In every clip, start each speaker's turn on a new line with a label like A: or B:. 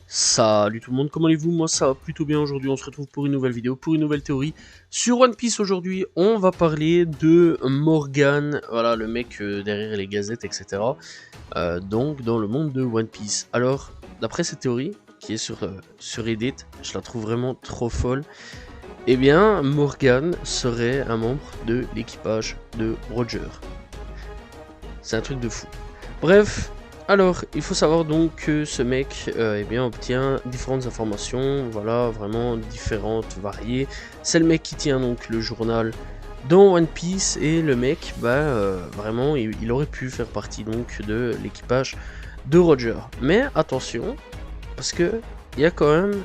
A: Salut tout le monde, comment allez-vous? Moi ça va plutôt bien. Aujourd'hui on se retrouve pour une nouvelle vidéo, pour une nouvelle théorie sur One Piece. Aujourd'hui on va parler de Morgan, voilà le mec derrière les gazettes etc. Donc dans le monde de One Piece. Alors d'après cette théorie qui est sur Reddit, je la trouve vraiment trop folle. Eh bien Morgan serait un membre de l'équipage de Roger. C'est un truc de fou. Bref, alors il faut savoir donc que ce mec eh bien, obtient différentes informations, voilà, vraiment différentes, variées. C'est le mec qui tient donc le journal dans One Piece et le mec, vraiment, il aurait pu faire partie donc de l'équipage de Roger. Mais attention, parce que il y a quand même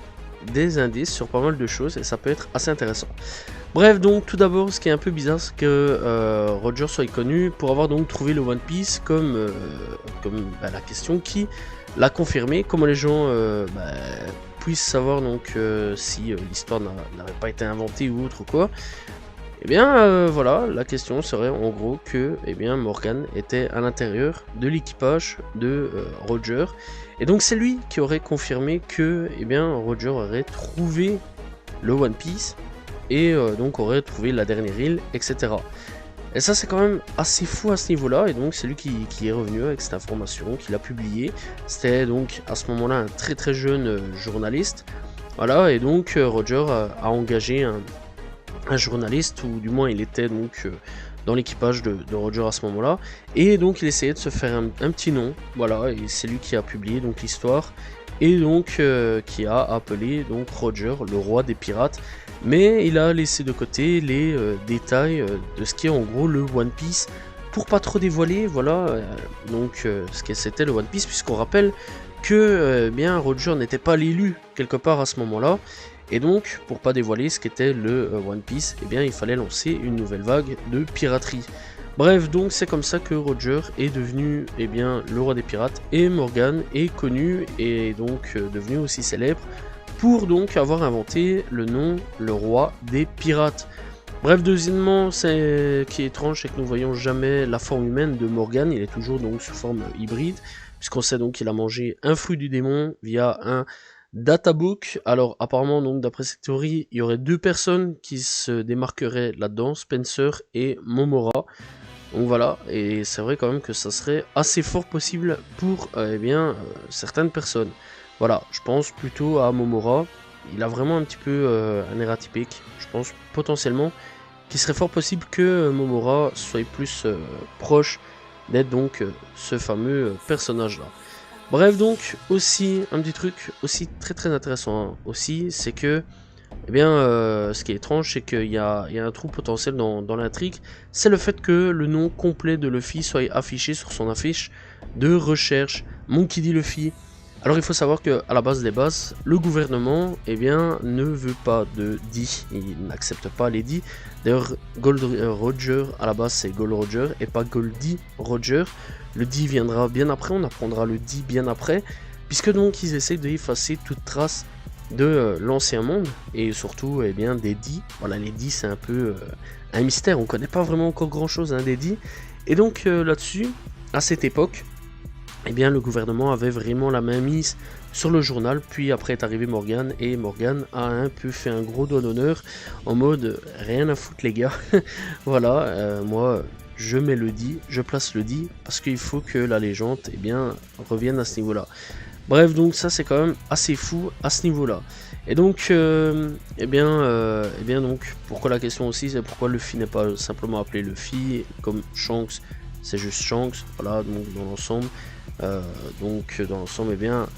A: des indices sur pas mal de choses et ça peut être assez intéressant. Bref, donc tout d'abord, ce qui est un peu bizarre, c'est que Roger soit connu pour avoir donc trouvé le One Piece comme la question qui l'a confirmé, comment les gens puissent savoir donc si l'histoire n'avait pas été inventée ou autre ou quoi. Et bien voilà, la question serait en gros que Morgan était à l'intérieur de l'équipage de Roger, et donc c'est lui qui aurait confirmé que Roger aurait trouvé le One Piece et donc aurait trouvé la dernière île, etc. Et ça c'est quand même assez fou à ce niveau là, et donc c'est lui qui est revenu avec cette information, qui l'a publiée. C'était donc à ce moment là un très jeune journaliste, voilà, et donc Roger a engagé un journaliste, ou du moins il était donc dans l'équipage de Roger à ce moment là, et donc il essayait de se faire un petit nom, voilà, et c'est lui qui a publié donc l'histoire, et donc qui a appelé donc Roger le roi des pirates, mais il a laissé de côté les détails de ce qui est en gros le One Piece pour pas trop dévoiler, voilà, ce que c'était le One Piece, puisqu'on rappelle que bien Roger n'était pas l'élu quelque part à ce moment là, et donc pour pas dévoiler ce qu'était le One Piece, il fallait lancer une nouvelle vague de piraterie. Bref, donc c'est comme ça que Roger est devenu le roi des pirates, et Morgan est connu et donc devenu aussi célèbre pour donc avoir inventé le nom le roi des pirates. Bref, deuxièmement, ce qui est étrange, c'est que nous voyons jamais la forme humaine de Morgan, il est toujours donc sous forme hybride, puisqu'on sait donc qu'il a mangé un fruit du démon via un databook. Alors apparemment, donc d'après cette théorie, il y aurait deux personnes qui se démarqueraient là-dedans, Spencer et Momora. Donc voilà, et c'est vrai quand même que ça serait assez fort possible pour certaines personnes. Voilà, je pense plutôt à Momora. Il a vraiment un petit peu un air atypique. Je pense potentiellement qu'il serait fort possible que Momora soit plus proche d'être donc ce fameux personnage là. Bref, donc aussi un petit truc aussi très intéressant hein, aussi, c'est que ce qui est étrange, c'est qu'il y a un trou potentiel dans l'intrigue, c'est le fait que le nom complet de Luffy soit affiché sur son affiche de recherche, Monkey D. Luffy. Alors il faut savoir que à la base des bases, le gouvernement ne veut pas de D, il n'accepte pas les D. D'ailleurs Gold Roger à la base c'est Gold Roger et pas Goldie Roger. Le D viendra bien après, on apprendra le D bien après, puisque donc ils essayent d'effacer toute trace de l'ancien monde, et surtout des D. Voilà, les D c'est un peu un mystère, on connaît pas vraiment encore grand chose des D. Et donc là-dessus, à cette époque, le gouvernement avait vraiment la main mise sur le journal, puis après est arrivé Morgan, et Morgan a un peu fait un gros doigt d'honneur, en mode rien à foutre les gars, voilà, moi je mets le D, je place le D, parce qu'il faut que la légende revienne à ce niveau-là. Bref, donc ça c'est quand même assez fou à ce niveau-là. Et donc, donc, pourquoi la question aussi, c'est pourquoi Luffy n'est pas simplement appelé Luffy, comme Shanks, c'est juste Shanks, voilà, donc dans l'ensemble.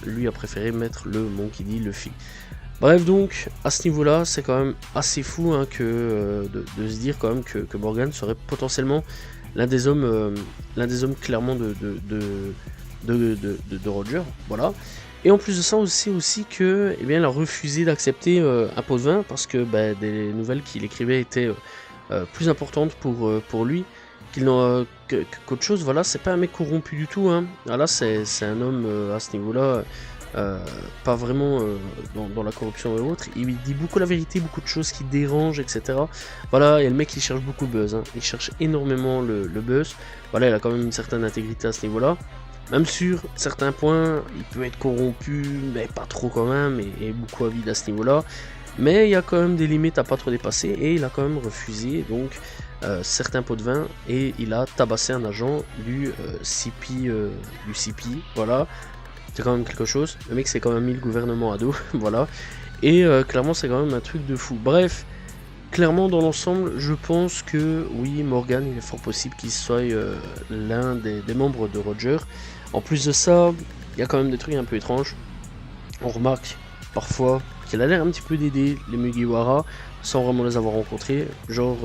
A: Lui a préféré mettre le Monkey D. Luffy. Bref, donc, à ce niveau-là, c'est quand même assez fou hein, de se dire quand même que Morgan serait potentiellement l'un des hommes clairement de Roger, voilà. Et en plus de ça, aussi que il a refusé d'accepter un pot de vin parce que des nouvelles qu'il écrivait étaient plus importantes pour lui qu'autre chose. Voilà, c'est pas un mec corrompu du tout hein. Là c'est un homme à ce niveau là pas vraiment dans la corruption et autres. Il dit beaucoup la vérité, beaucoup de choses qui dérangent, etc. Voilà, et le mec il cherche beaucoup le buzz hein. Il cherche énormément le buzz. Voilà, il a quand même une certaine intégrité à ce niveau là. Même sur certains points, il peut être corrompu, mais pas trop quand même, et beaucoup à vide à ce niveau-là. Mais il y a quand même des limites à pas trop dépasser, et il a quand même refusé donc certains pots de vin, et il a tabassé un agent du CP, voilà. C'est quand même quelque chose. Le mec s'est quand même mis le gouvernement à dos, voilà. Et clairement c'est quand même un truc de fou. Bref, clairement dans l'ensemble, je pense que oui, Morgan, il est fort possible qu'il soit l'un des membres de Roger. En plus de ça, il y a quand même des trucs un peu étranges. On remarque parfois qu'il a l'air un petit peu d'aider les Mugiwara sans vraiment les avoir rencontrés. Genre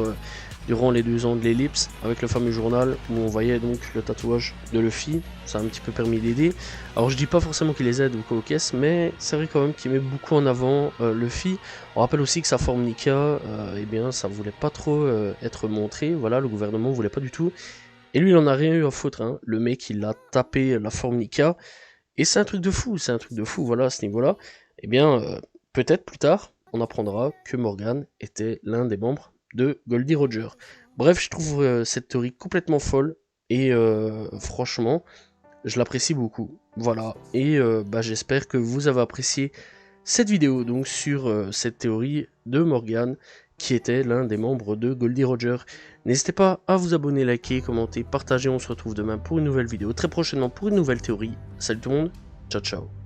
A: durant les 2 ans de l'ellipse, avec le fameux journal où on voyait donc le tatouage de Luffy, ça a un petit peu permis d'aider. Alors je dis pas forcément qu'il les aide ou quoi aux caisses, mais c'est vrai quand même qu'il met beaucoup en avant Luffy. On rappelle aussi que sa forme Nika, eh bien ça voulait pas trop être montré, voilà, le gouvernement voulait pas du tout. Et lui il en a rien eu à foutre, hein. Le mec il a tapé la forme Nika, et c'est un truc de fou, voilà, à ce niveau-là. Eh bien, peut-être plus tard, on apprendra que Morgan était l'un des membres de Goldie Roger. Bref, je trouve cette théorie complètement folle, et franchement, je l'apprécie beaucoup. Voilà, et bah, j'espère que vous avez apprécié cette vidéo donc sur cette théorie de Morgan, qui était l'un des membres de Goldie Roger. N'hésitez pas à vous abonner, liker, commenter, partager. On se retrouve demain pour une nouvelle vidéo, très prochainement pour une nouvelle théorie. Salut tout le monde, ciao ciao.